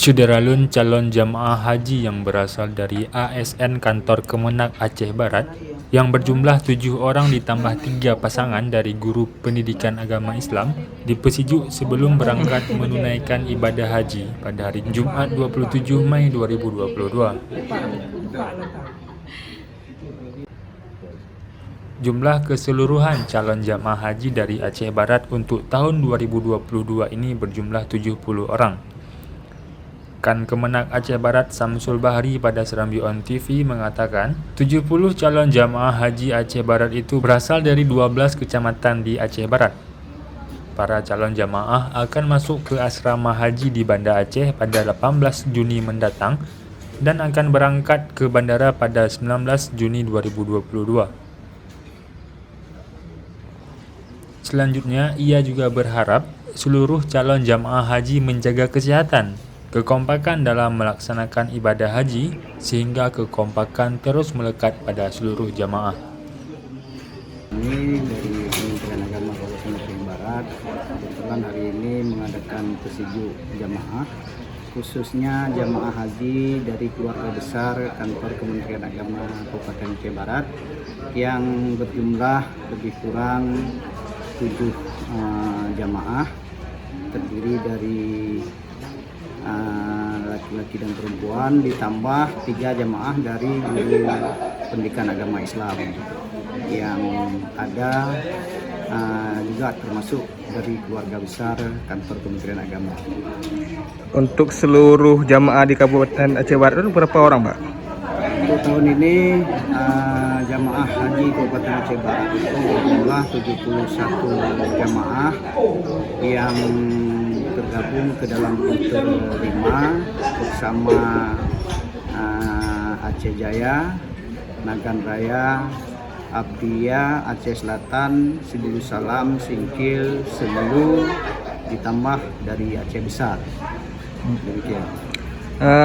Syederalun calon jamaah haji yang berasal dari ASN Kantor Kemenak Aceh Barat yang berjumlah 7 orang ditambah 3 pasangan dari guru pendidikan agama Islam dipesijuk sebelum berangkat menunaikan ibadah haji pada hari Jumat 27 Mei 2022. Jumlah keseluruhan calon jamaah haji dari Aceh Barat untuk tahun 2022 ini berjumlah 70 orang. Kan Kemenak Aceh Barat Samsul Bahri pada Serambi On TV mengatakan 70 calon jamaah haji Aceh Barat itu berasal dari 12 kecamatan di Aceh Barat. Para calon jamaah akan masuk ke asrama haji di Banda Aceh pada 18 Juni mendatang dan akan berangkat ke bandara pada 19 Juni 2022. Selanjutnya, ia juga berharap seluruh calon jamaah haji menjaga kesehatan, kekompakan dalam melaksanakan ibadah haji, sehingga kekompakan terus melekat pada seluruh jamaah. Ini dari Kementerian Agama Kabupaten Aceh Barat, kebetulan hari ini mengadakan pesiju jamaah, khususnya jamaah haji dari keluarga besar kantor Kementerian Agama Kabupaten Aceh Barat yang berjumlah lebih kurang 7 jamaah, terdiri dari laki-laki dan perempuan, ditambah 3 jamaah dari guru pendidikan agama Islam yang ada juga termasuk dari keluarga besar kantor Kementerian Agama. Untuk seluruh jamaah di Kabupaten Aceh Barat itu berapa orang, Pak? Untuk tahun ini jamaah haji Kabupaten Aceh Barat itu berjumlah 71 jamaah yang tergabung ke dalam kloter 5 bersama Aceh Jaya, Nagan Raya, Abdiyah, Aceh Selatan, Sibulu Salam, Singkil, Semelu, ditambah dari Aceh Besar. Demikian.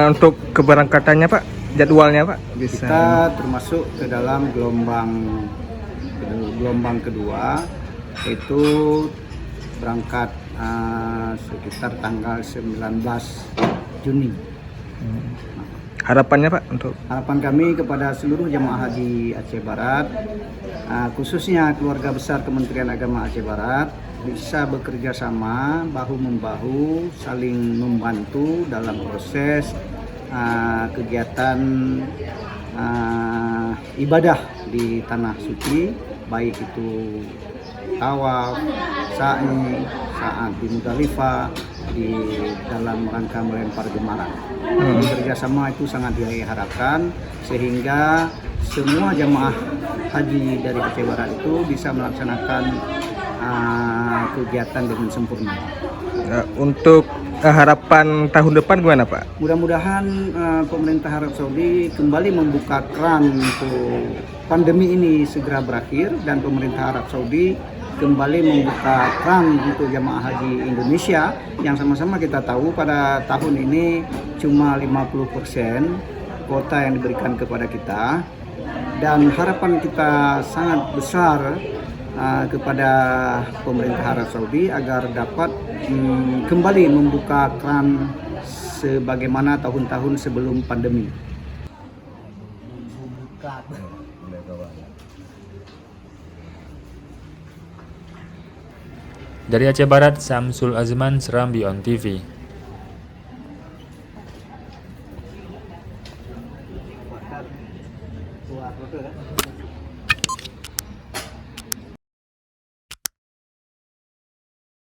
Untuk keberangkatannya, Pak, jadwalnya, Pak, bisa? Kita termasuk ke dalam gelombang kedua, itu berangkat sekitar tanggal 19 Juni. Harapannya, Pak, untuk Harapan kami kepada seluruh jamaah haji Aceh Barat, khususnya keluarga besar Kementerian Agama Aceh Barat, bisa bekerja sama, bahu-membahu, saling membantu dalam proses kegiatan ibadah di Tanah Suci, baik itu tawaf, sa'i, saat di Muzdalifah, di dalam rangka melempar jemaran. Kerjasama itu sangat diharapkan sehingga semua jamaah haji dari Aceh Barat itu bisa melaksanakan kegiatan dengan sempurna. Untuk harapan tahun depan gimana, Pak? Mudah-mudahan pemerintah Arab Saudi kembali membuka keran untuk pandemi ini segera berakhir dan pemerintah Arab Saudi kembali membuka keran untuk jamaah haji Indonesia yang sama-sama kita tahu pada tahun ini cuma 50% kuota yang diberikan kepada kita, dan harapan kita sangat besar kepada pemerintah Arab Saudi agar dapat kembali membuka keran sebagaimana tahun-tahun sebelum pandemi. Dari Aceh Barat, Samsul Azman, Serambi On TV.